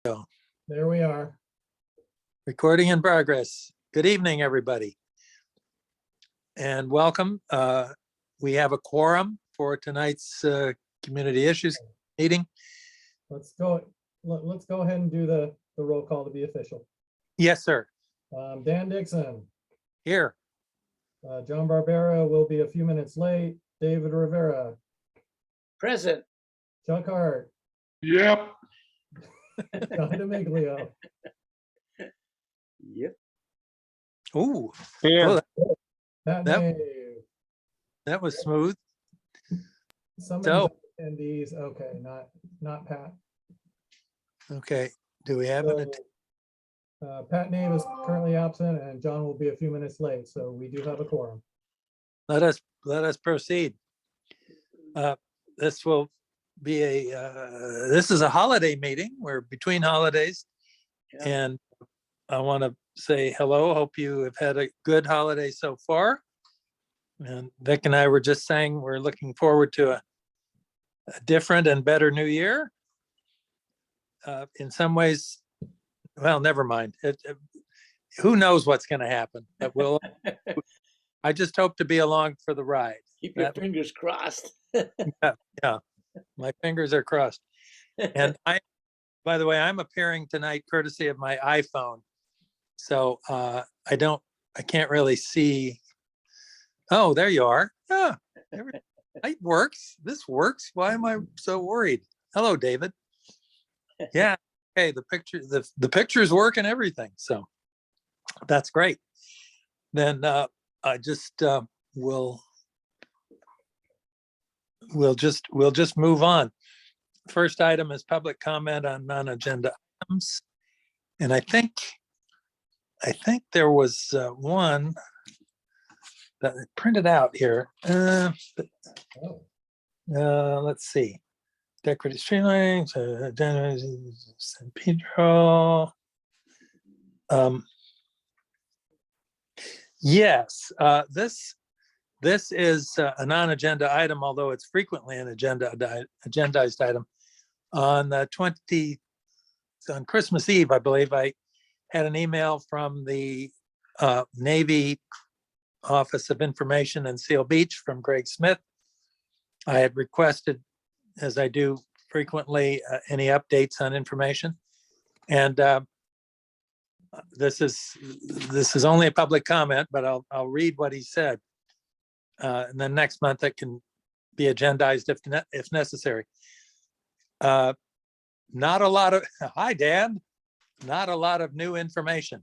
Go. There we are. Recording in progress. Good evening, everybody. And welcome. We have a quorum for tonight's community issues meeting. Let's go ahead and do the roll call to be official. Yes, sir. Dan Dixon. Here. John Barbera will be a few minutes late. David Rivera. Present. Chuck Hart. Yep. John DeMiglio. Yep. Ooh, Here. oh, Pat Yep. Dave. that was smooth. Some So- attendees. Okay, not Pat. Okay. Do we have an? Pat Nave is currently absent and John will be a few minutes late, so we do have a quorum. Let us proceed. This will be this is a holiday meeting. We're between holidays. Yeah. And I want to say hello. Hope you have had a good holiday so far. And Vic and I were just saying we're looking forward to a different and better new year. In some ways, well, never mind. Who knows what's going to happen? But I just hope to be along for the ride. Keep your That- fingers crossed. Yeah, my fingers are crossed. And by the way, I'm appearing tonight courtesy of my iPhone. So I can't really see. Oh, there you are. Yeah, it works. This works. Why am I so worried? Hello, David. Yeah. Okay. The pictures work and everything. So that's great. Then I just we'll just move on. First item is public comment on non-agenda items. And I think there was one that I printed out here. Let's see. Decorative streetlights, San Pedro. Yes, this is a non-agenda item, although it's frequently an agendized item. On Christmas Eve, I believe, I had an email from the Navy Office of Information in Seal Beach from Greg Smith. I had requested, as I do frequently, any updates on information. And this is only a public comment, but I'll read what he said. And then next month it can be agendized if necessary. Not a lot of, hi Dan, not a lot of new information.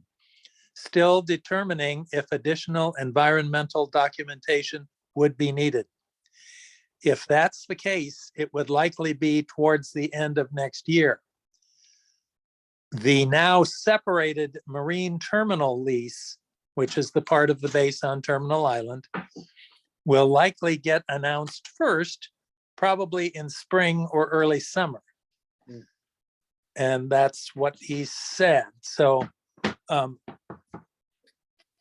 Still determining if additional environmental documentation would be needed. If that's the case, it would likely be towards the end of next year. The now separated marine terminal lease, which is the part of the base on Terminal Island, will likely get announced first, probably in spring or early summer. And that's what he said. So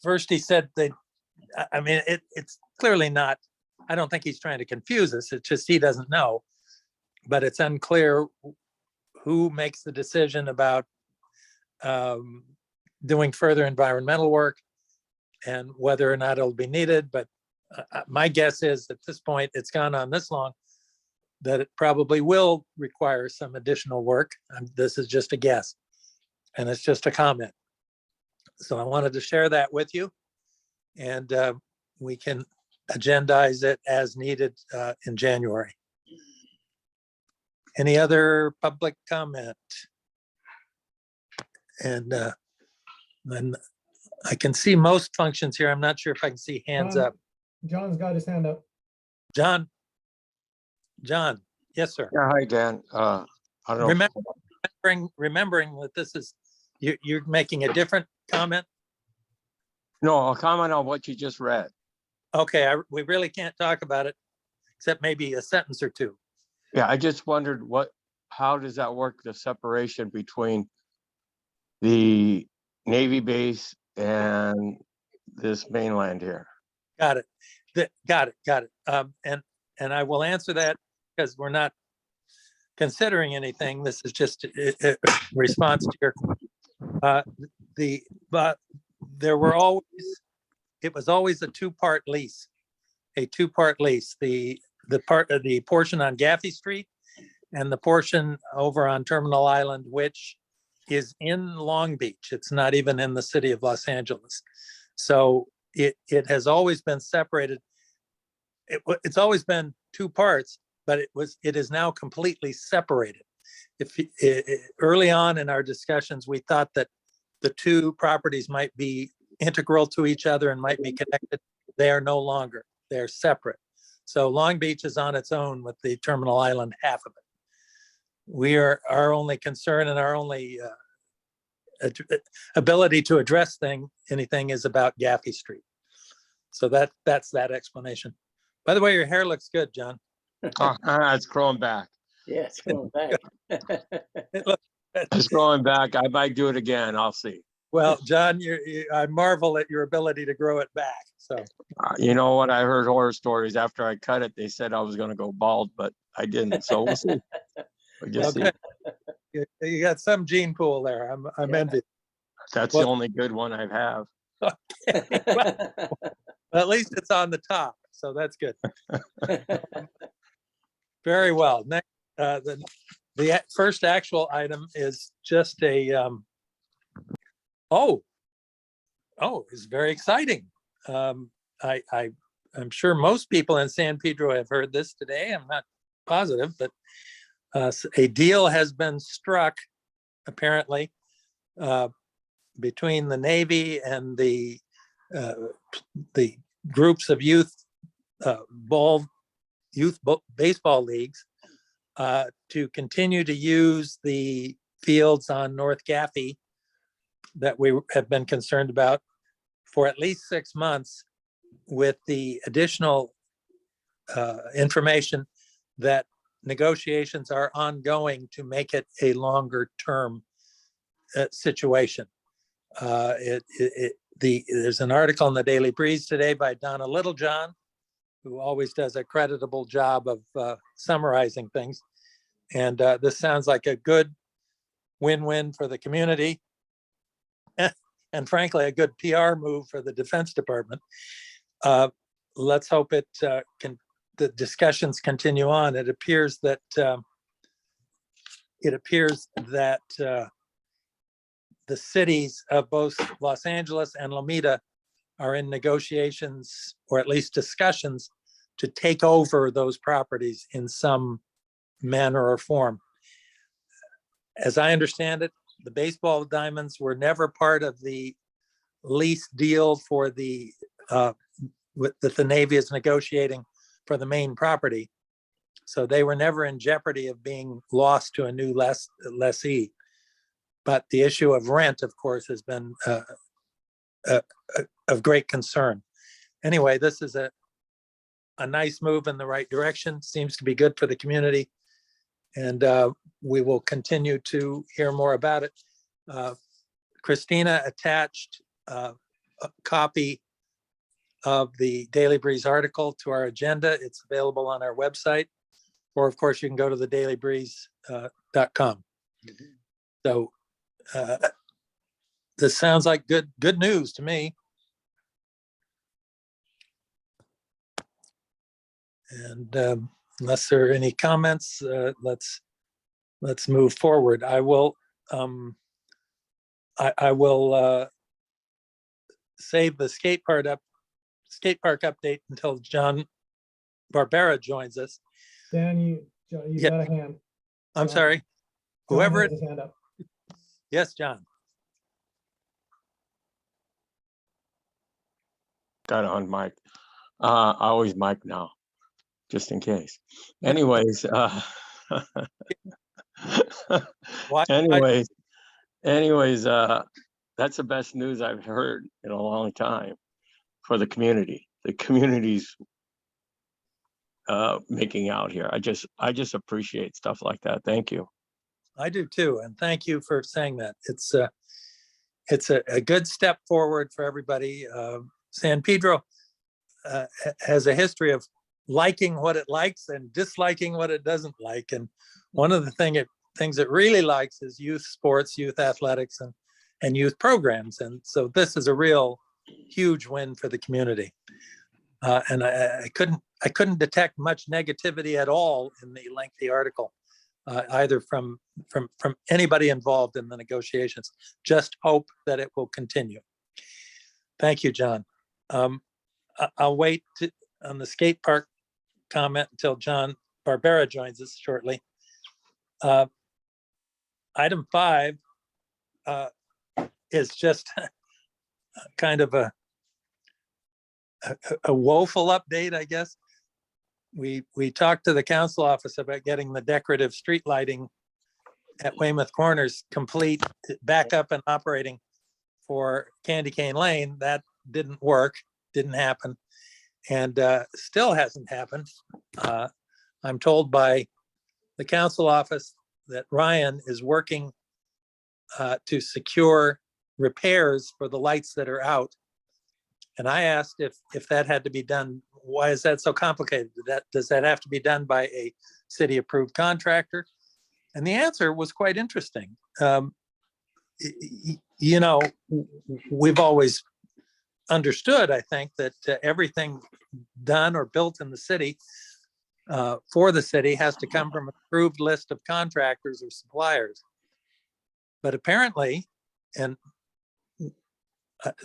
first he said it's clearly not, I don't think he's trying to confuse us. It's just he doesn't know, but it's unclear who makes the decision about doing further environmental work and whether or not it'll be needed. But my guess is at this point, it's gone on this long, that it probably will require some additional work. This is just a guess, and it's just a comment. So I wanted to share that with you, and we can agendize it as needed in January. Any other public comment? And then I can see most functions here. I'm not sure if I can see hands up. John's got his hand up. John, yes, sir. Yeah, hi, Dan. I don't know. Remembering that this is, you're making a different comment. No, I'll comment on what you just read. Okay, we really can't talk about it, except maybe a sentence or two. Yeah, I just wondered how does that work, the separation between the Navy base and this mainland here? Got it. Got it. And I will answer that because we're not considering anything. This is just a response to your, but there were always, it was always a two-part lease, the portion on Gaffey Street and the portion over on Terminal Island, which is in Long Beach. It's not even in the city of Los Angeles. So it has always been separated. It's always been two parts, but it is now completely separated. Early on in our discussions, we thought that the two properties might be integral to each other and might be connected. They are no longer. They're separate. So Long Beach is on its own with the Terminal Island half of it. Our only concern and our only ability to address anything is about Gaffey Street. So that's that explanation. By the way, your hair looks good, John. Oh, it's growing back. Yeah, it's going back. It's growing back. I might do it again. I'll see. Well, John, I marvel at your ability to grow it back. So You know what? I heard horror stories. After I cut it, they said I was going to go bald, but I didn't. So we'll see. We'll just see. You got some gene pool there. I'm Yeah. envious. That's Well- the only good one I have. At least it's on the top, so that's good. Very well. Next, the first actual item is just it's very exciting. I'm sure most people in San Pedro have heard this today. I'm not positive, but a deal has been struck, apparently, between the Navy and the groups of youth baseball leagues to continue to use the fields on North Gaffey that we have been concerned about for at least 6 months, with the additional information that negotiations are ongoing to make it a longer term situation. There's an article in the Daily Breeze today by Donna Littlejohn, who always does a creditable job of summarizing things. And this sounds like a good win-win for the community. And frankly, a good PR move for the Defense Department. Let's hope the discussions continue on. It appears that the cities of both Los Angeles and Lomita are in negotiations, or at least discussions, to take over those properties in some manner or form. As I understand it, the baseball diamonds were never part of the lease deal for that the Navy is negotiating for the main property. So they were never in jeopardy of being lost to a new lessee. But the issue of rent, of course, has been of great concern. Anyway, this is a nice move in the right direction. Seems to be good for the community. And we will continue to hear more about it. Christina attached a copy of the Daily Breeze article to our agenda. It's available on our website, or of course you can go to the dailybreeze.com. So this sounds like good news to me. And unless there are any comments, let's move forward. I will save the skate park update until John Barbera joins us. Dan, you Yeah. got a hand. I'm John- sorry, John whoever has it, his hand up. yes, John. Got on mic. I always mic now, just in case. Anyways, Why- anyways, that's the best news I've heard in a long time for the community. The community's making out here. I just appreciate stuff like that. Thank you. I do too, and thank you for saying that. It's a good step forward for everybody. San Pedro has a history of liking what it likes and disliking what it doesn't like, and one of the things it really likes is youth sports, youth athletics, and youth programs. And so this is a real huge win for the community. And I couldn't detect much negativity at all in the lengthy article, either from anybody involved in the negotiations. Just hope that it will continue. Thank you, John. I'll wait on the skate park comment until John Barbera joins us shortly. Item 5 is just kind of a woeful update, I guess. We talked to the council office about getting the decorative street lighting at Weymouth Corners complete, back up and operating for Candy Cane Lane. That didn't work, didn't happen, and still hasn't happened. I'm told by the council office that Ryan is working to secure repairs for the lights that are out. And I asked if that had to be done. Why is that so complicated? Does that have to be done by a city approved contractor? And the answer was quite interesting. You know, we've always understood, I think, that everything done or built in the city for the city has to come from an approved list of contractors or suppliers. But apparently, and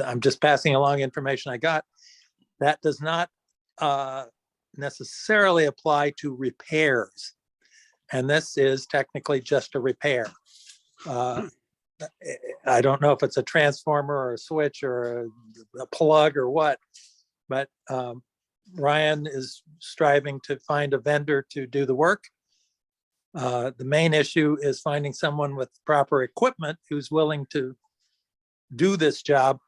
I'm just passing along information I got, that does not necessarily apply to repairs. And this is technically just a repair. I don't know if it's a transformer or a switch or a plug or what, but Ryan is striving to find a vendor to do the work. The main issue is finding someone with proper equipment who's willing to do this job.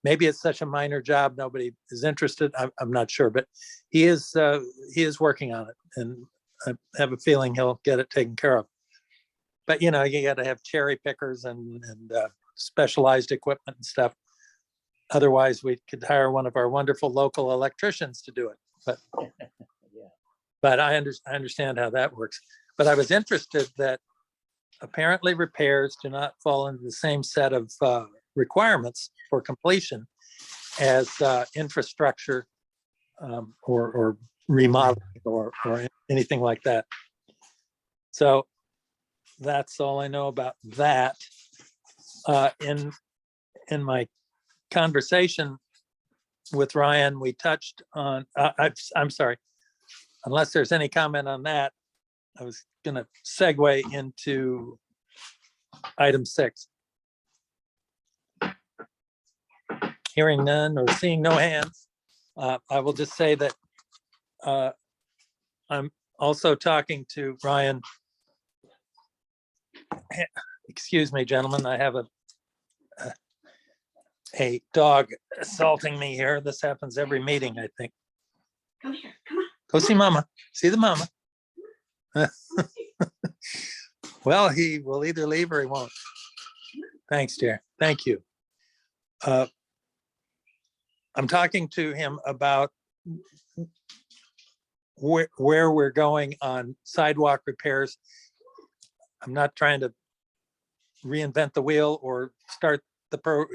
Maybe it's such a minor job, nobody is interested. I'm not sure, but he is working on it, and I have a feeling he'll get it taken care of. But you know, you got to have cherry pickers and specialized equipment and stuff. Otherwise, we could hire one of our wonderful local electricians to do it. But Yeah. but I understand how that works. But I was interested that apparently repairs do not fall into the same set of requirements for completion as infrastructure or remodeling or anything like that. So that's all I know about that. In my conversation with Ryan, we touched on, I'm sorry, unless there's any comment on that, I was going to segue into item 6. Hearing none or seeing no hands, I will just say that I'm also talking to Ryan. Excuse me, gentlemen, I have a dog assaulting me here. This happens every meeting, I think. Come here, come on. Go see mama. See the mama. Well, he will either leave or he won't. Thanks, dear. Thank you. I'm talking to him about where we're going on sidewalk repairs. I'm not trying to reinvent the wheel or start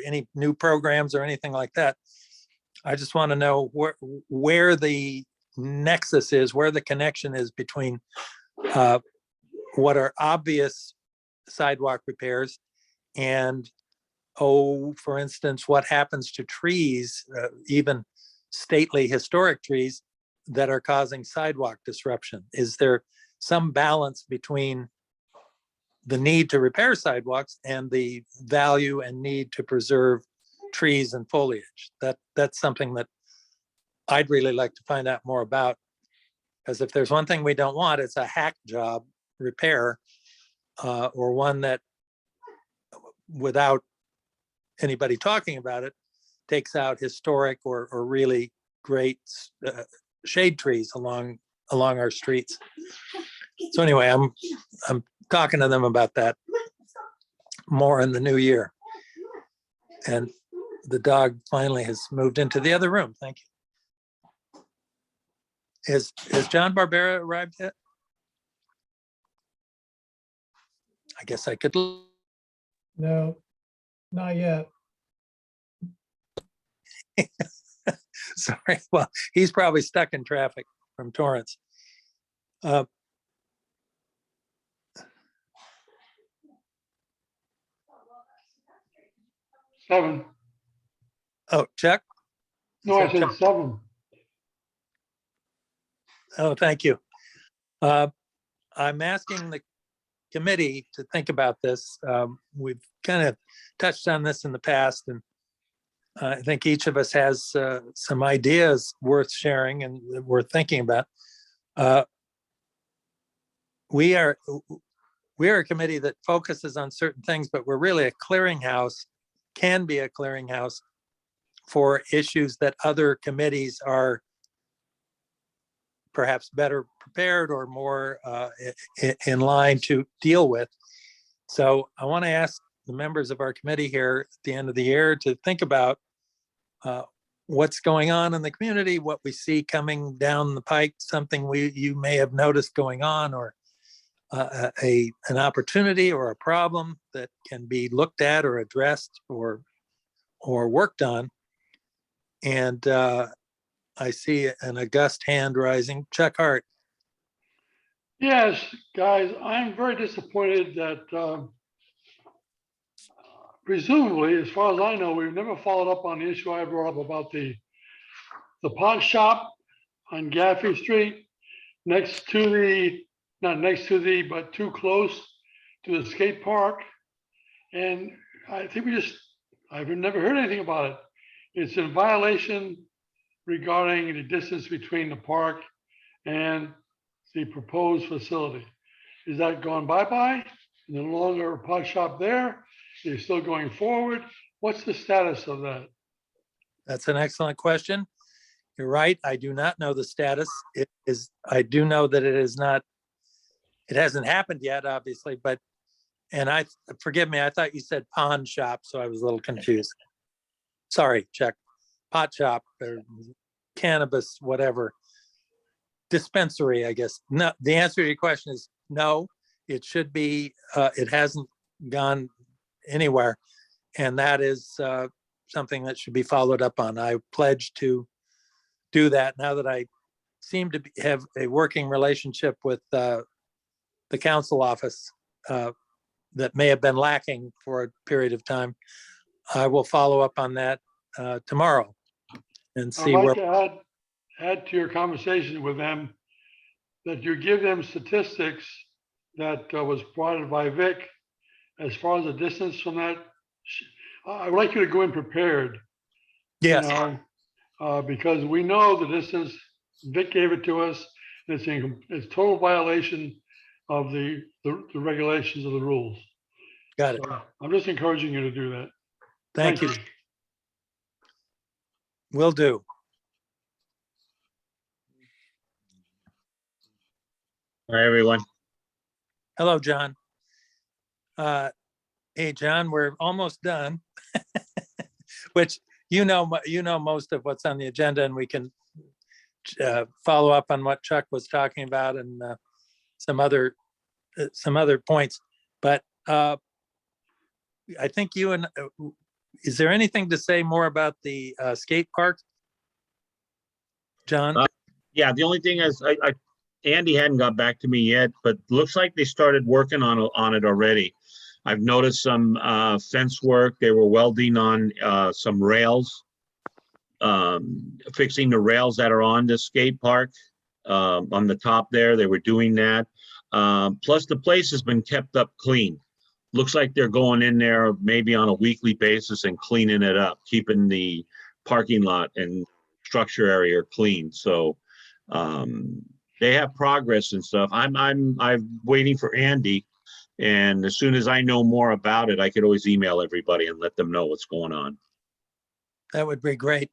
any new programs or anything like that. I just want to know where the nexus is, where the connection is between what are obvious sidewalk repairs and, for instance, what happens to trees, even stately historic trees that are causing sidewalk disruption? Is there some balance between the need to repair sidewalks and the value and need to preserve trees and foliage? That's something that I'd really like to find out more about, because if there's one thing we don't want, it's a hack job repair, or one that, without anybody talking about it, takes out historic or really great shade trees along our streets. So anyway, I'm talking to them about that more in the new year. And the dog finally has moved into the other room. Thank you. Has John Barbera arrived yet? I guess I could, No, not yet. sorry, well, he's probably stuck in traffic from Torrance. Uh, Seven. Oh, Chuck? No, I Is that said seven. Oh, thank you. I'm asking the committee to think about this. We've kind of touched on this in the past, and I think each of us has some ideas worth sharing and that we're thinking about. We are a committee that focuses on certain things, but we're really a clearinghouse, can be a clearinghouse for issues that other committees are perhaps better prepared or more in line to deal with. So I want to ask the members of our committee here at the end of the year to think about what's going on in the community, what we see coming down the pike, something you may have noticed going on, or an opportunity or a problem that can be looked at or addressed or worked on. And I see an august hand rising. Chuck Hart. Yes, guys, I'm very disappointed that presumably, as far as I know, we've never followed up on the issue I brought up about the pot shop on Gaffey Street, next to the, not next to the, but too close to the skate park. And I think I've never heard anything about it. It's in violation regarding the distance between the park and the proposed facility. Is that gone bye-bye? No longer a pot shop there? Is it still going forward? What's the status of that? That's an excellent question. You're right. I do not know the status. I do know that it hasn't happened yet, obviously, and forgive me, I thought you said pawn shop, so I was a little confused. Sorry, Chuck. Pot shop or cannabis, whatever. Dispensary, I guess. No, the answer to your question is no. It should be, it hasn't gone anywhere. And that is something that should be followed up on. I pledge to do that now that I seem to have a working relationship with the council office that may have been lacking for a period of time. I will follow up on that tomorrow and I'd see like where. to add to your conversation with them that you give them statistics that was provided by Vic as far as the distance from that. I would like you to go in prepared. Yes. You know, because we know the distance, Vic gave it to us, and it's total violation of the regulations of the rules. Got it. So I'm just encouraging you to do that. Thank you. Will do. Hi, everyone. Hello, John. Hey, John, we're almost done. Which you know most of what's on the agenda, and we can follow up on what Chuck was talking about and some other points. But I think is there anything to say more about the skate park, John? Yeah, the only thing is, Andy hadn't got back to me yet, but looks like they started working on it already. I've noticed some fence work. They were welding on some rails, fixing the rails that are on the skate park on the top there. They were doing that. Plus, the place has been kept up clean. Looks like they're going in there maybe on a weekly basis and cleaning it up, keeping the parking lot and structure area clean. So they have progress and stuff. I'm waiting for Andy, and as soon as I know more about it, I could always email everybody and let them know what's going on. That would be great.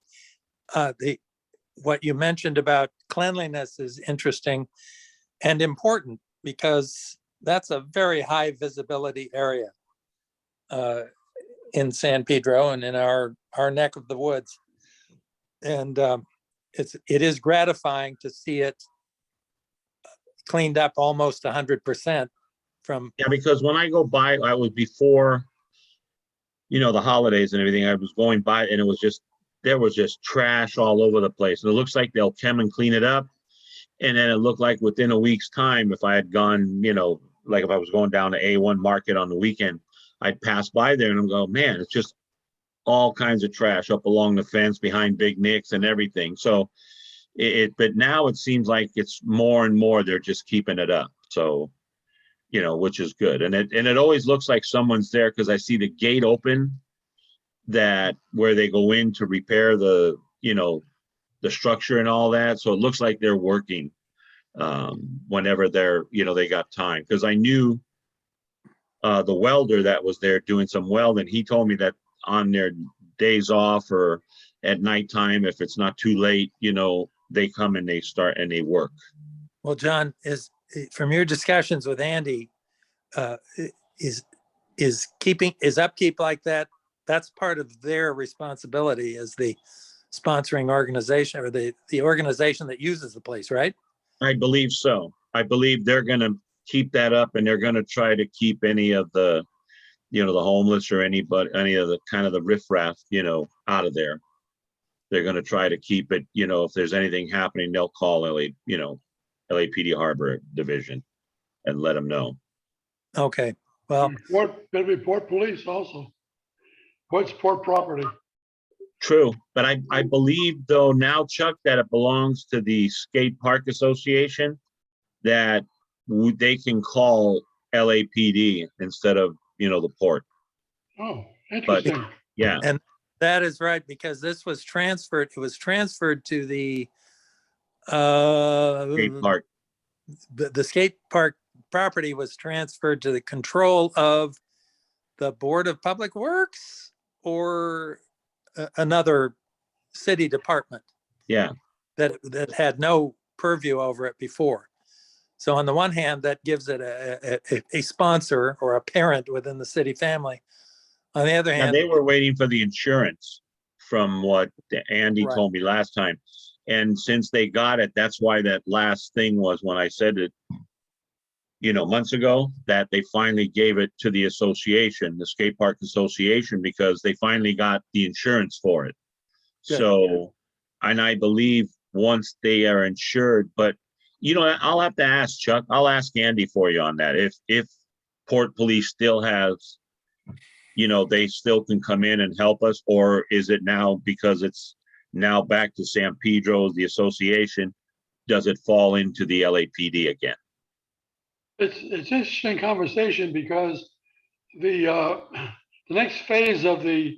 What you mentioned about cleanliness is interesting and important because that's a very high visibility area in San Pedro and in our neck of the woods. And it is gratifying to see it cleaned up almost 100% from, Yeah, because when I go by, I was before, the holidays and everything, I was going by and there was just trash all over the place. And it looks like they'll come and clean it up. And then it looked like within a week's time, if I had gone, like if I was going down to A1 Market on the weekend, I'd pass by there and I'm going, man, it's just all kinds of trash up along the fence behind Big Nick's and everything. So but now it seems like it's more and more, they're just keeping it up. So, which is good. And it always looks like someone's there because I see the gate open where they go in to repair the structure and all that. So it looks like they're working whenever they got time. Because I knew the welder that was there doing some welding, he told me that on their days off or at nighttime, if it's not too late, they come and they start and they work. well, John, from your discussions with Andy, is upkeep like that? That's part of their responsibility as the sponsoring organization or the organization that uses the place, right? I believe so. I believe they're going to keep that up and they're going to try to keep any of the, the homeless or any of the kind of the riffraff, out of there. They're going to try to keep it, if there's anything happening, they'll call LAPD Harbor Division and let them know. Okay, well, Better be Port Police also. What's Port property? True, but I believe though now, Chuck, that it belongs to the Skate Park Association, that they can call LAPD instead of, the port. Oh, interesting. Yeah, and that is right, because this was transferred, it was transferred to the Skate Park. the skate park property was transferred to the control of the Board of Public Works or another city department Yeah, that had no purview over it before. So on the one hand, that gives it a sponsor or a parent within the city family. On the other and hand, they were waiting for the insurance from what Andy Right. told me last time. And since they got it, that's why that last thing was when I said it, months ago, that they finally gave it to the association, the Skate Park Association, because they finally got the insurance for it. Good. So, and I believe once they are insured, but I'll have to ask Chuck, I'll ask Andy for you on that. If Port Police still has, they still can come in and help us, or is it now because it's now back to San Pedro, the association, does it fall into the LAPD again? It's interesting conversation because the next phase of the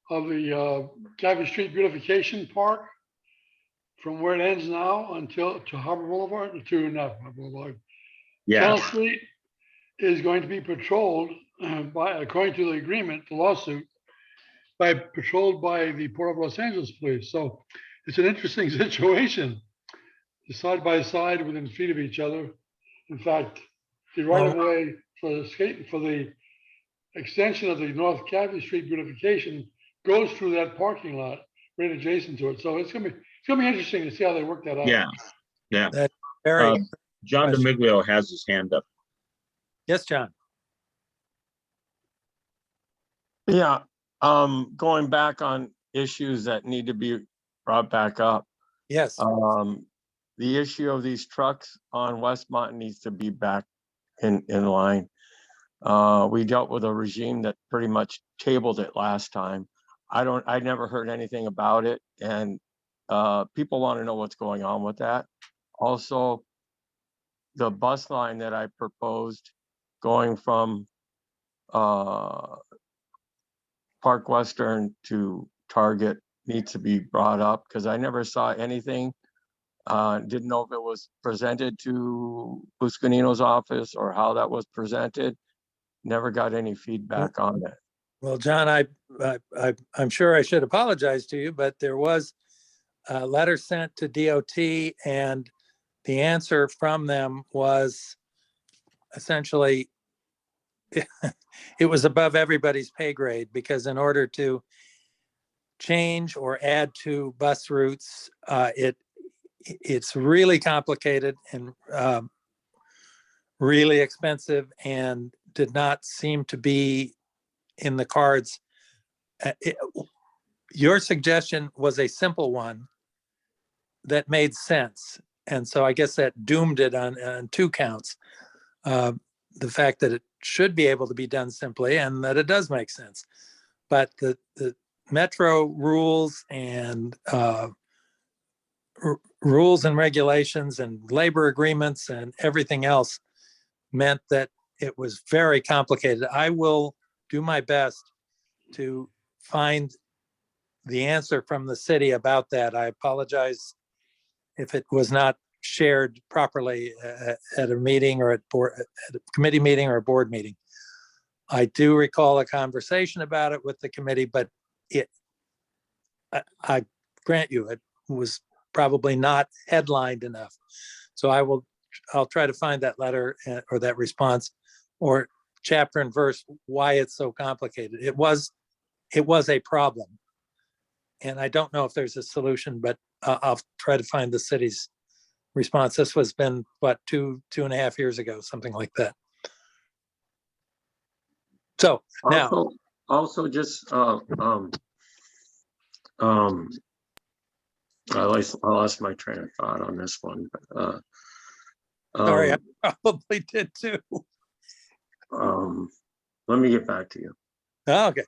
Gaffey Street beautification park, from where it ends now until to Harbor Boulevard, to not Harbor Boulevard, Yeah, Channel Street, is going to be patrolled according to the agreement, the lawsuit, patrolled by the Port of Los Angeles Police. So it's an interesting situation, side by side within feet of each other. In fact, the right of way for the extension of the North Gaffey Street beautification goes through that parking lot right adjacent to it. So it's gonna be interesting to see how they work that out. yeah. that very, John question. DeMiglio has his hand up. Yes, John. Yeah, going back on issues that need to be brought back up. Yes, The issue of these trucks on Westmont needs to be back in line. We dealt with a regime that pretty much tabled it last time. I never heard anything about it, and people want to know what's going on with that. Also, the bus line that I proposed going from Park Western to Target needs to be brought up, because I never saw anything. Didn't know if it was presented to Buscanino's office or how that was presented. Never got any feedback on it. well, John, I'm sure I should apologize to you, but there was a letter sent to DOT, and the answer from them was essentially it was above everybody's pay grade, because in order to change or add to bus routes, it's really complicated and really expensive and did not seem to be in the cards. Your suggestion was a simple one that made sense. And so I guess that doomed it on two counts. The fact that it should be able to be done simply and that it does make sense. But the metro rules and rules and regulations and labor agreements and everything else meant that it was very complicated. I will do my best to find the answer from the city about that. I apologize if it was not shared properly at a meeting or at a committee meeting or a board meeting. I do recall a conversation about it with the committee, but I grant you, it was probably not headlined enough. So I'll try to find that letter or that response or chapter and verse why it's so complicated. It was a problem. And I don't know if there's a solution, but I'll try to find the city's response. This was been, what, two and a half years ago, something like that. So now. Also just, I lost my train of thought on this one. Sorry, I probably did too. Let me get back to you. Oh, okay.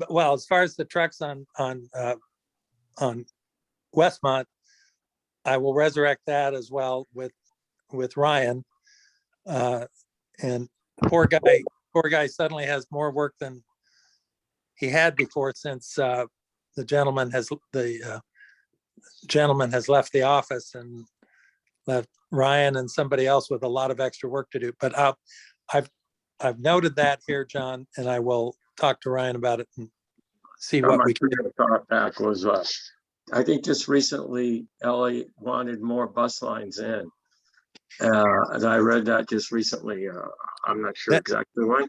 Well, as far as the trucks on Westmont, I will resurrect that as well with Ryan. And poor guy suddenly has more work than he had before since the gentleman has left the office and left Ryan and somebody else with a lot of extra work to do. But I've noted that here, John, and I will talk to Ryan about it and see what we can do. Thought back was, I think just recently, LA wanted more bus lines in. And I read that just recently. I'm not sure exactly when,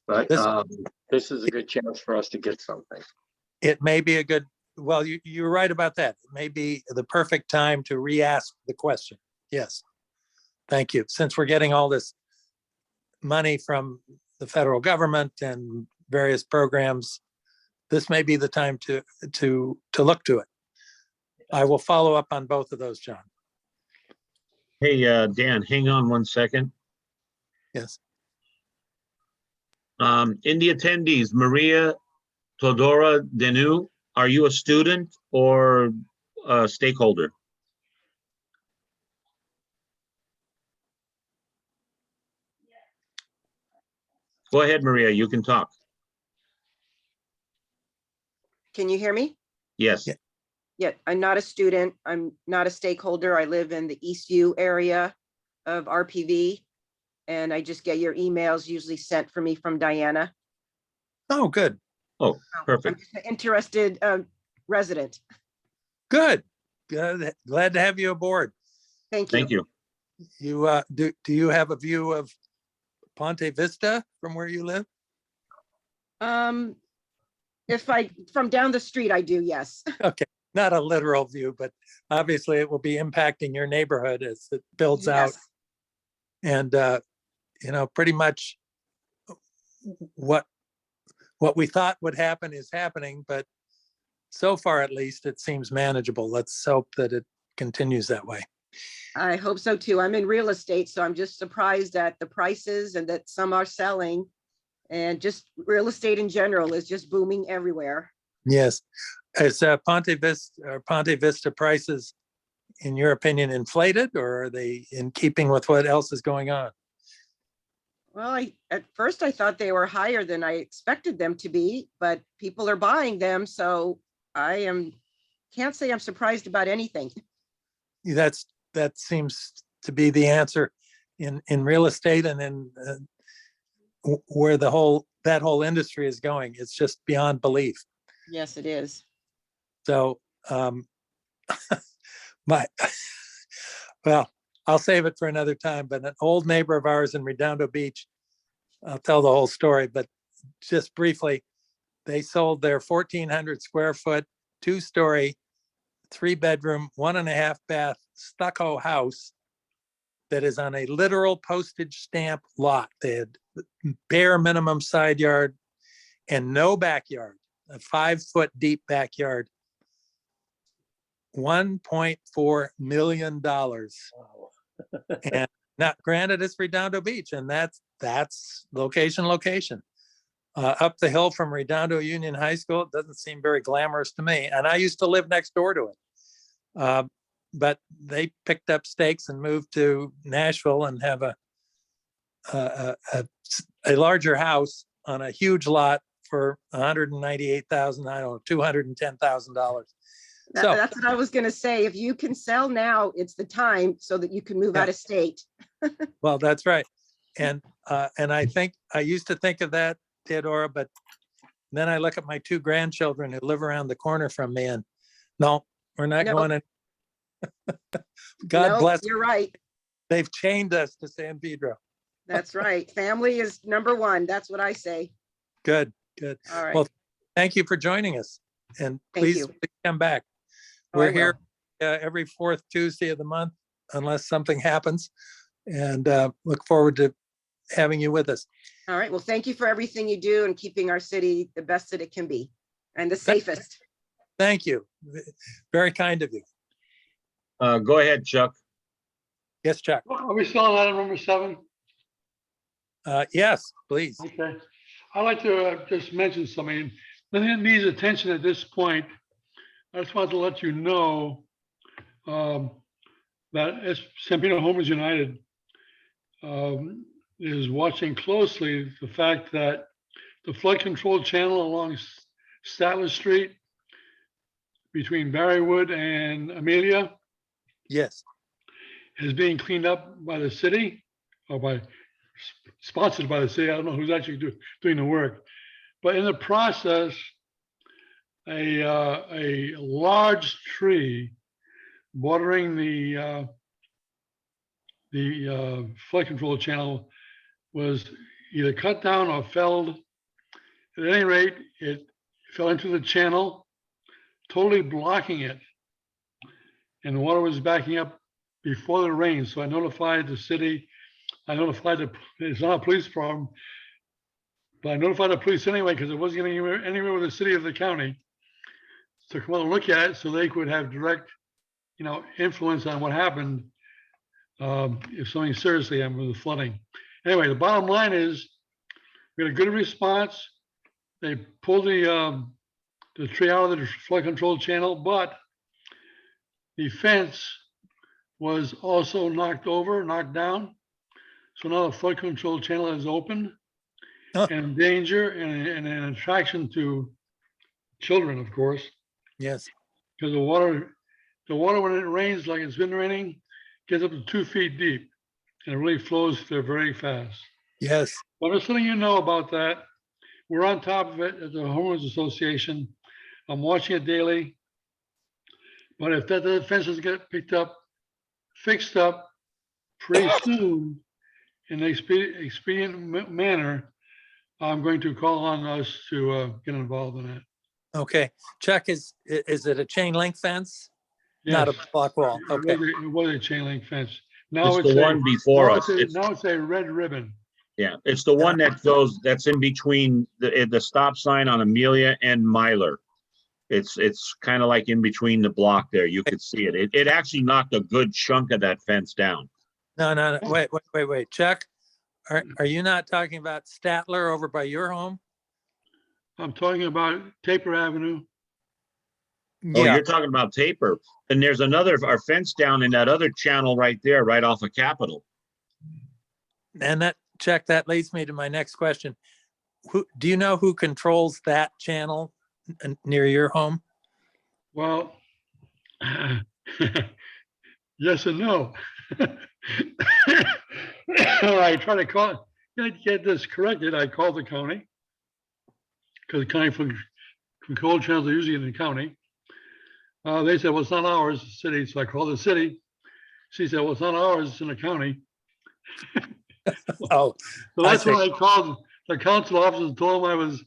but this is a good chance for us to get something. It may be a good, well, you're right about that. It may be the perfect time to re-ask the question. Yes. Thank you. Since we're getting all this money from the federal government and various programs, this may be the time to look to it. I will follow up on both of those, John. Hey, Dan, hang on one second. Yes. In the attendees, Maria Todora Denu, are you a student or a stakeholder? Go ahead, Maria, you can talk. Can you hear me? Yes. Yeah. Yeah, I'm not a student. I'm not a stakeholder. I live in the Eastview area of RPV. And I just get your emails usually sent for me from Diana. Oh, good. Oh, I'm perfect. just an interested resident. Good. Good. Glad to have you aboard. Thank you. Thank you. You do you have a view of Ponte Vista from where you live? From down the street, I do, yes. Okay, not a literal view, but obviously it will be impacting your neighborhood as it builds out. Yes. And pretty much what we thought would happen is happening, but so far at least it seems manageable. Let's hope that it continues that way. I hope so too. I'm in real estate, so I'm just surprised at the prices and that some are selling. And just real estate in general is just booming everywhere. Yes. Is Ponte Vista prices, in your opinion, inflated, or are they in keeping with what else is going on? Well, at first I thought they were higher than I expected them to be, but people are buying them. So can't say I'm surprised about anything. That seems to be the answer in real estate and in where that whole industry is going. It's just beyond belief. Yes, it is. So well, I'll save it for another time, but an old neighbor of ours in Redondo Beach, I'll tell the whole story, but just briefly, they sold their 1,400 square foot, 2-story, 3-bedroom, 1.5 bath stucco house that is on a literal postage stamp lot. They had bare minimum side yard and no backyard, a 5-foot deep backyard. $1.4 million. Wow. And not granted, it's Redondo Beach, and that's location. Up the hill from Redondo Union High School, it doesn't seem very glamorous to me. And I used to live next door to it. But they picked up stakes and moved to Nashville and have a larger house on a huge lot for $198,000, I don't know, $210,000. So That's what I was gonna say. If you can sell now, it's the time so that you can move out of state. well, that's right. And I think I used to think of that, Theodora, but then I look at my 2 grandchildren who live around the corner from me, and no, we're not No. going in. God No, bless. you're right. They've chained us to San Pedro. That's right. Family is number one. That's what I say. Good. All right. Well, thank you for joining us, and Thank please you. come back. Oh, I We're here will. every 4th Tuesday of the month, unless something happens, and look forward to having you with us. All right. Well, thank you for everything you do and keeping our city the best that it can be and the Thank- safest. Thank you. Very kind of you. Go ahead, Chuck. Yes, Chuck. Are we still on item number 7? Yes, please. Okay. I'd like to just mention something. Nothing that needs attention at this point. I just wanted to let you know that as San Pedro Homeowners United is watching closely the fact that the flood control channel along Statler Street between Barrywood and Amelia Yes. is being cleaned up by the city or sponsored by the city. I don't know who's actually doing the work, but in the process, a large tree bordering the flood control channel was either cut down or felled. At any rate, it fell into the channel, totally blocking it. And the water was backing up before the rain. So I notified the city. It's not a police problem, but I notified the police anyway, because it wasn't getting anywhere with the city of the county to come out and look at it so they could have direct, influence on what happened if something seriously happened with the flooding. Anyway, the bottom line is we had a good response. They pulled the tree out of the flood control channel, but the fence was also knocked down. So now the flood control channel is open Huh. and in danger and an attraction to children, of course, Yes. because the water when it rains like it's been raining gets up to 2 feet deep and it really flows there very fast. Yes. But just letting you know about that. We're on top of it at the Homeowners Association. I'm watching it daily. But if that fence doesn't get fixed up pretty soon in an expedient manner, I'm going to call on us to get involved in it. Okay. Chuck, is it a chain link fence? Not a Yes, block wall? Okay. it was a chain link fence. Now It's the one before us. Now it's a red ribbon. Yeah, it's the one that's in between the stop sign on Amelia and Myler. It's kind of like in between the block there. You could see it. It actually knocked a good chunk of that fence down. No. Wait. Chuck, are you not talking about Statler over by your home? I'm talking about Taper Avenue. Oh, Yeah. you're talking about Taper. And there's our fence down in that other channel right there, right off of Capitol. And Chuck, that leads me to my next question. Do you know who controls that channel near your home? Well, yes and no. I try to get this corrected. I called the county because the county control channels are usually in the county. They said, well, it's not ours, it's the city. So I called the city. She said, well, it's not ours, it's in the county. Oh, So that's when I called the council officers and told them I was,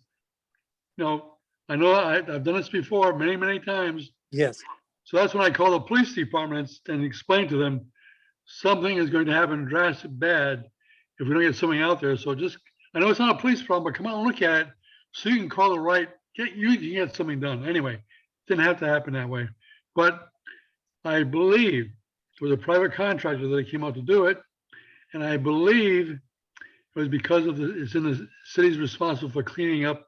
I know I've done this before many, many times. yes. So that's when I called the police department and explained to them something is going to happen drastic bad if we don't get something out there. So just, I know it's not a police problem, but come on, look at it so you can call it right, you can get something done. Anyway, didn't have to happen that way. But I believe it was a private contractor that came out to do it. And I believe it was because of it's in the city's responsible for cleaning up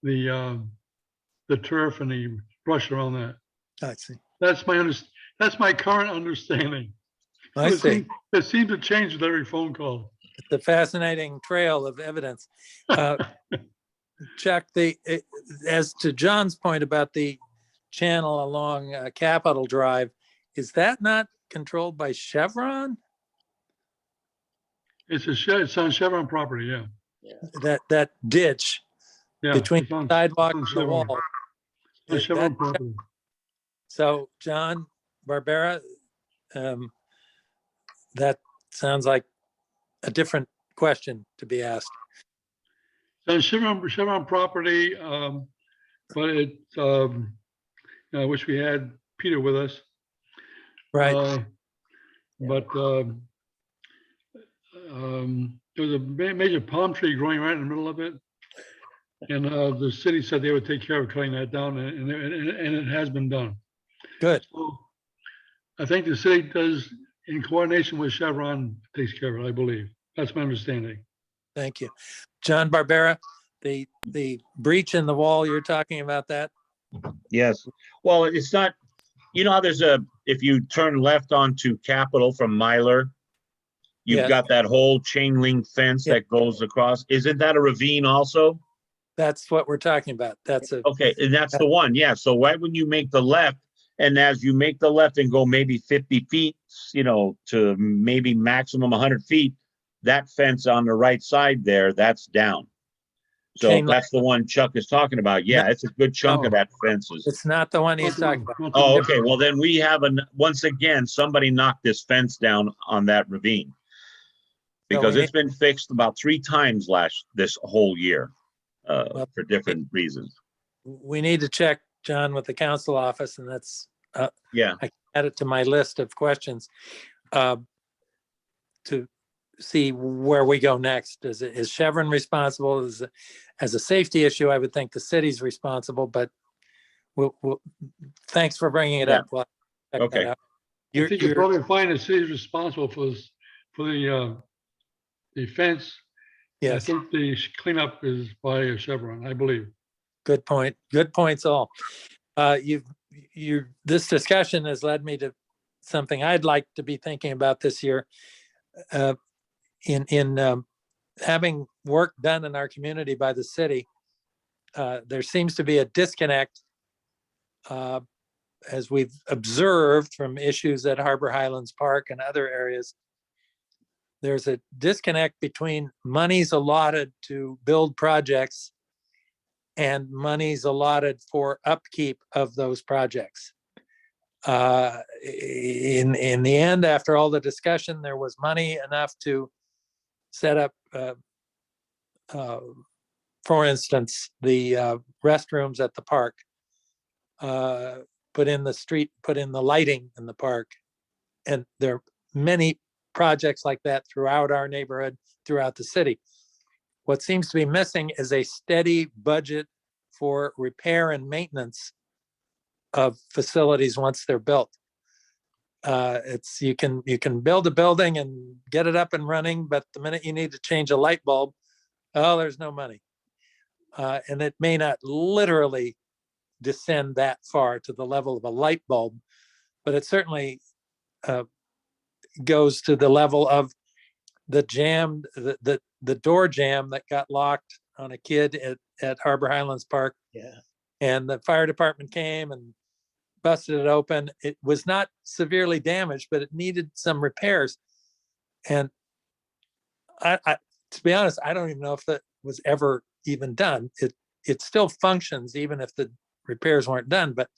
the turf and the brush around that. I see. That's my current understanding. I see. It seems to change with every phone call. It's a fascinating trail of evidence. Chuck, as to John's point about the channel along Capitol Drive, is that not controlled by Chevron? It's on Chevron property, yeah. That ditch Yeah. between it's on- the sidewalk on and the Chevron. wall. It's on Chevron That- property. So, John Barbera, that sounds like a different question to be asked. It's on Chevron property, but I wish we had Peter with us. Right. But there was a major palm tree growing right in the middle of it. And the city said they would take care of cutting that down, and it has been done. Good. So I think the city does, in coordination with Chevron, takes care of it, I believe. That's my understanding. Thank you. John Barbera, the breach in the wall, you're talking about that? Yes. Well, it's not, you know how there's if you turn left onto Capitol from Myler, you've Yes. got that whole chain link fence Yeah. that goes across. Isn't that a ravine also? That's what we're talking about. That's a, Okay, and that's the one, yeah. So right when you make the left, and as you make the left and go maybe 50 feet, to maybe maximum 100 feet, that fence on the right side there, that's down. So Chain link. that's the one Chuck is talking about. Yeah, it's a good chunk of Oh. that fences. it's not the one he's talking about. Not the Oh, one. okay. Well, then we have once again, somebody knocked this fence down on that ravine. Because we it's been fixed about 3 times this whole year, for different reasons. We need to check, John, with the council office, and that's, Yeah, I add it to my list of questions to see where we go next. Is Chevron responsible? As a safety issue, I would think the city's responsible, but we'll thanks for bringing it Yeah. up. We'll check that Okay. out. I think you'll probably find the city's responsible for the fence. I Yes, think the cleanup is by Chevron, I believe. good point. Good points all. This discussion has led me to something I'd like to be thinking about this year. In having work done in our community by the city, there seems to be a disconnect, as we've observed from issues at Harbor Highlands Park and other areas. There's a disconnect between monies allotted to build projects and monies allotted for upkeep of those projects. In the end, after all the discussion, there was money enough to set up, for instance, the restrooms at the park, put in the lighting in the park. And there are many projects like that throughout our neighborhood, throughout the city. What seems to be missing is a steady budget for repair and maintenance of facilities once they're built. You can build a building and get it up and running, but the minute you need to change a light bulb, there's no money. And it may not literally descend that far to the level of a light bulb, but it certainly goes to the level of the door jam that got locked on a kid at Harbor Highlands Park. Yeah. And the fire department came and busted it open. It was not severely damaged, but it needed some repairs. And to be honest, I don't even know if that was ever even done. It still functions even if the repairs weren't done, but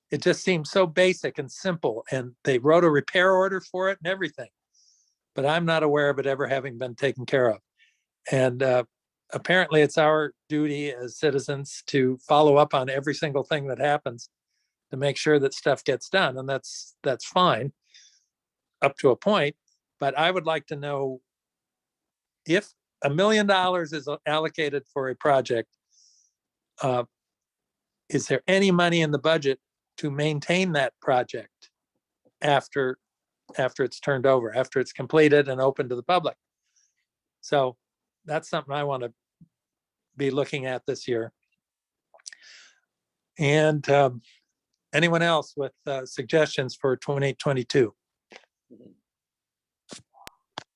it just seems so basic and simple. And they wrote a repair order for it and everything, but I'm not aware of it ever having been taken care of. And apparently it's our duty as citizens to follow up on every single thing that happens to make sure that stuff gets done. And that's fine. up to a point, but I would like to know if $1 million is allocated for a project, is there any money in the budget to maintain that project after it's turned over, after it's completed and open to the public? So that's something I want to be looking at this year. And anyone else with suggestions for 2022?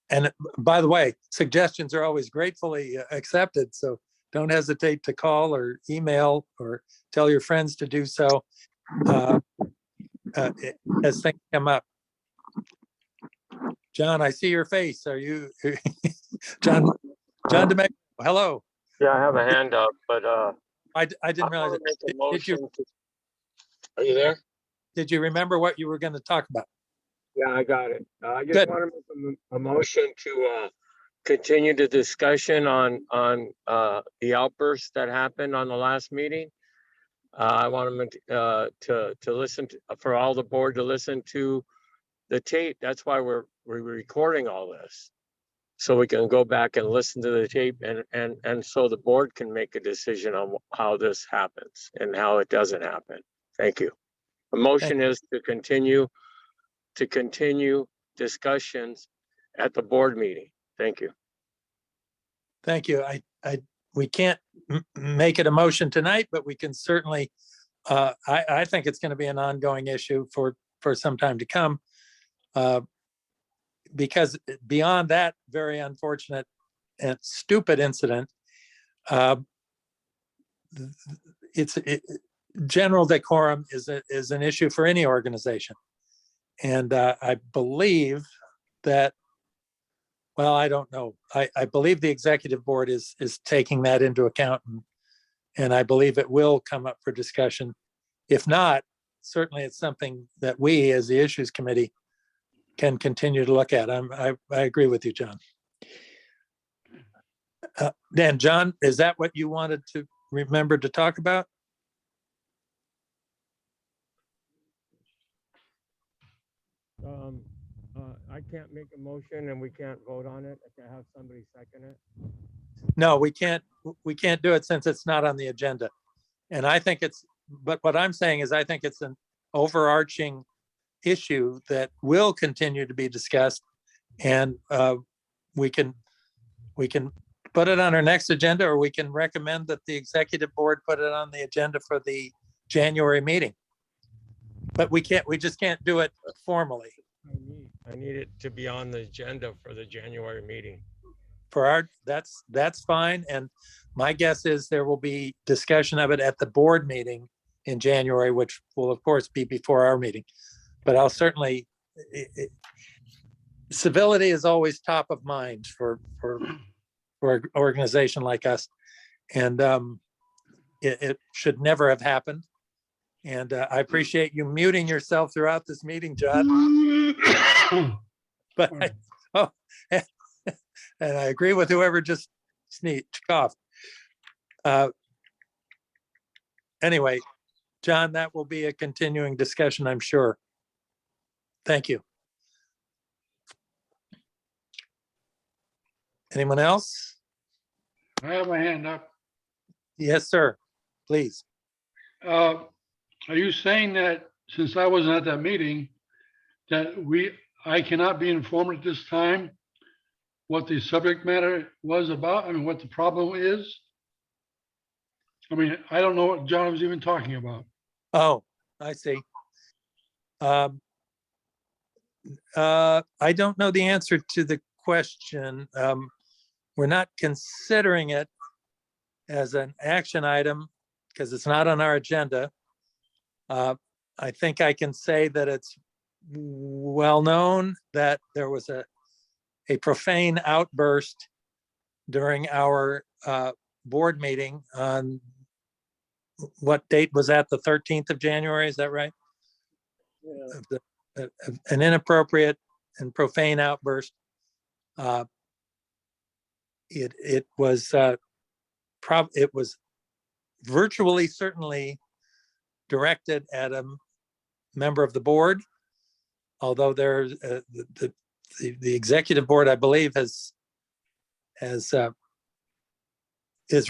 And by the way, suggestions are always gratefully accepted. So don't hesitate to call or email or tell your friends to do so as things come up. John, I see your face. Are you John DeMay? Hello. Yeah, I have a hand up, but I didn't realize it. Are you there? Did you remember what you were going to talk about? Yeah, I got it. I just Good. want to make a motion to continue the discussion on the outburst that happened on the last meeting. I want them to listen to, for all the board to listen to the tape. That's why we're recording all this, so we can go back and listen to the tape, and so the board can make a decision on how this happens and how it doesn't happen. Thank you. The motion is to continue discussions at the board meeting. Thank you. Thank you. We can't make it a motion tonight, but we can certainly, I think it's going to be an ongoing issue for some time to come. Because beyond that very unfortunate and stupid incident, general decorum is an issue for any organization. And I believe that, well, I don't know. I believe the executive board is taking that into account, and I believe it will come up for discussion. If not, certainly it's something that we as the issues committee can continue to look at. I agree with you, John. Dan, John, is that what you wanted to remember to talk about? I can't make a motion and we can't vote on it. I can have somebody second it. No, we can't do it since it's not on the agenda. And I think but what I'm saying is I think it's an overarching issue that will continue to be discussed, and we can put it on our next agenda, or we can recommend that the executive board put it on the agenda for the January meeting. But we just can't do it formally. I need it to be on the agenda for the January meeting. That's fine. And my guess is there will be discussion of it at the board meeting in January, which will of course be before our meeting. But I'll certainly, civility is always top of mind for an organization like us. And it should never have happened. And I appreciate you muting yourself throughout this meeting, John. But and I agree with whoever just coughed. Anyway, John, that will be a continuing discussion, I'm sure. Thank you. Anyone else? I have my hand up. Yes, sir. Please. Are you saying that since I wasn't at that meeting, that I cannot be informed at this time what the subject matter was about? I mean, what the problem is? I mean, I don't know what John was even talking about. Oh, I see. I don't know the answer to the question. We're not considering it as an action item because it's not on our agenda. I think I can say that it's well known that there was a profane outburst during our board meeting on what date was that? The 13th of January, is that right? Yeah. An inappropriate and profane outburst. It was virtually certainly directed at a member of the board. although there's the executive board, I believe, is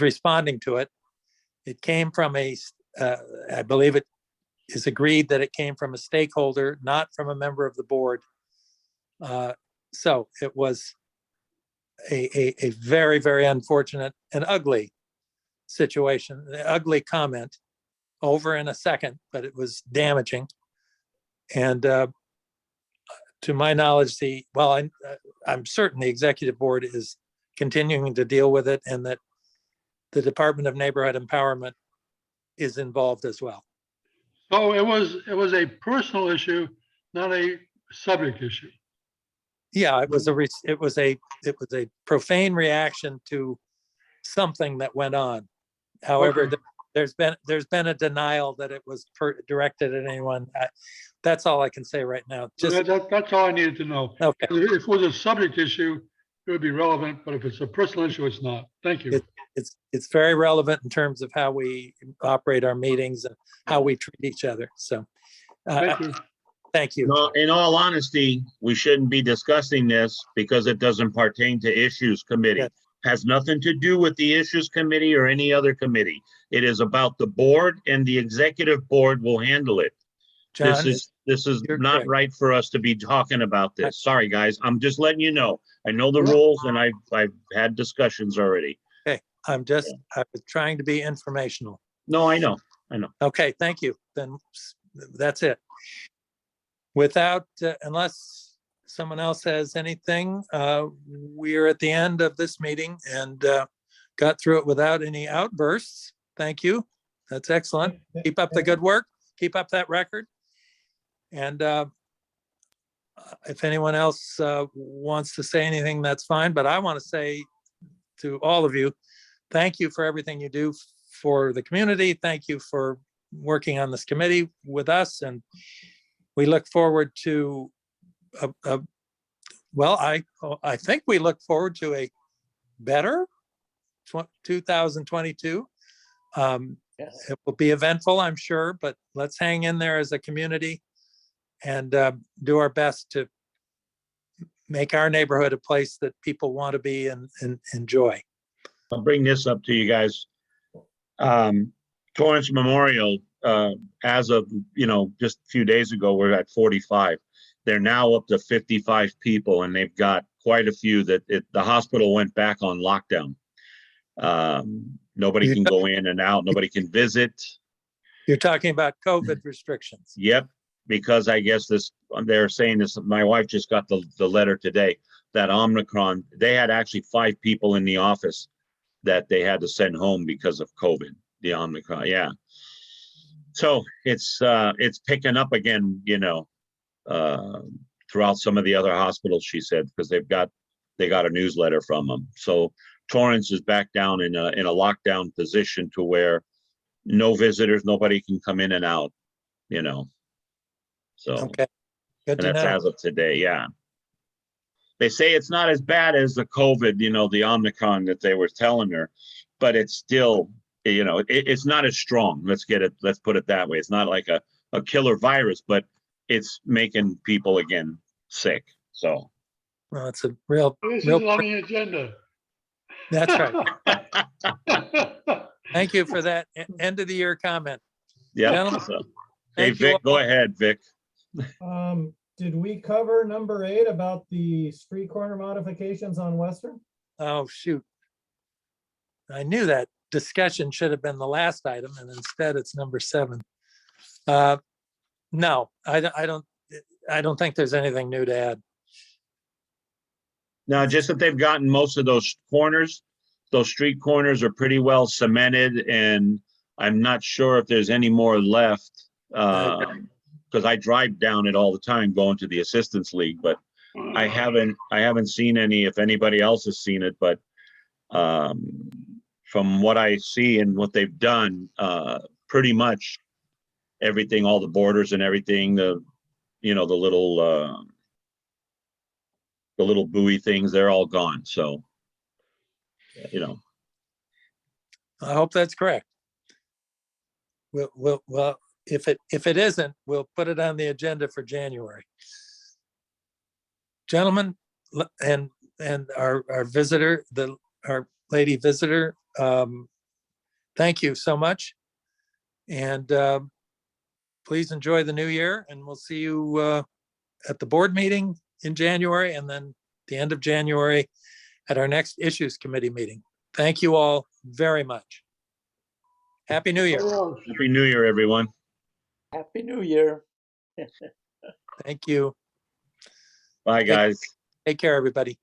responding to it. It came from I believe it is agreed that it came from a stakeholder, not from a member of the board. So it was a very, very unfortunate and ugly situation, an ugly comment. Over in a second, but it was damaging. And to my knowledge, I'm certain the executive board is continuing to deal with it, and that the Department of Neighborhood Empowerment is involved as well. So it was a personal issue, not a subject issue. Yeah, it was a profane reaction to something that went on. However, Okay. there's been a denial that it was directed at anyone. That's all I can say right now. Just That's all I needed to know. okay. If it was a subject issue, it would be relevant, but if it's a personal issue, it's not. Thank you. It's very relevant in terms of how we operate our meetings and how we treat each other. So, Thank you. thank you. No, in all honesty, we shouldn't be discussing this because it doesn't pertain to issues committee. Yeah. Has nothing to do with the issues committee or any other committee. It is about the board, and the executive board will handle it. John, This is you're not correct. right for us to be talking about this. Sorry, guys. I'm just letting you know. I know the rules, and I've had discussions already. I was trying to be informational. No, I know. Okay, thank you. Then that's it. Without, unless someone else has anything, we're at the end of this meeting and got through it without any outbursts. Thank you. That's excellent. Keep up the good work. Keep up that record. And if anyone else wants to say anything, that's fine. But I want to say to all of you, thank you for everything you do for the community. Thank you for working on this committee with us. And we look forward to, I think we look forward to a better 2022. It will be eventful, I'm sure, but let's hang in there as a community and do our best to make our neighborhood a place that people want to be and enjoy. I'll bring this up to you guys. Torrance Memorial, as of, just a few days ago, we're at 45. They're now up to 55 people, and they've got quite a few that the hospital went back on lockdown. Nobody can go in and out. Nobody can visit. You're talking about COVID restrictions. Yep, because I guess they're saying this, my wife just got the letter today, that Omicron, they had actually 5 people in the office that they had to send home because of COVID, the Omicron, yeah. So it's picking up again, throughout some of the other hospitals, she said, because they got a newsletter from them. So Torrance is back down in a lockdown position to where no visitors, nobody can come in and out, So, Okay, good and to that's know. as of today, yeah. They say it's not as bad as the COVID, the Omicron that they were telling her, but it's still, it's not as strong. Let's put it that way. It's not like a killer virus, but it's making people again sick. So. Well, it's a real. This is on the agenda. That's right. Thank you for that end of the year comment. Yeah. Gentlemen, So, hey, thank you Vic, go all. ahead, Vic. Did we cover number 8 about the street corner modifications on Western? Oh, shoot. I knew that discussion should have been the last item, and instead it's number 7. No, I don't think there's anything new to add. Now, just that they've gotten most of those street corners are pretty well cemented, and I'm not sure if there's any more left. Because I drive down it all the time going to the assistance league, but I haven't seen any, if anybody else has seen it, but from what I see and what they've done, pretty much everything, all the borders and everything, the little buoy things, they're all gone. So, I hope that's correct. Well, if it isn't, we'll put it on the agenda for January. Gentlemen, and our visitor, our lady visitor, thank you so much. And please enjoy the new year, and we'll see you at the board meeting in January, and then the end of January at our next issues committee meeting. Thank you all very much. Happy New Year. Happy New Year, everyone. Happy New Year. Thank you. Bye, guys. Take care, everybody.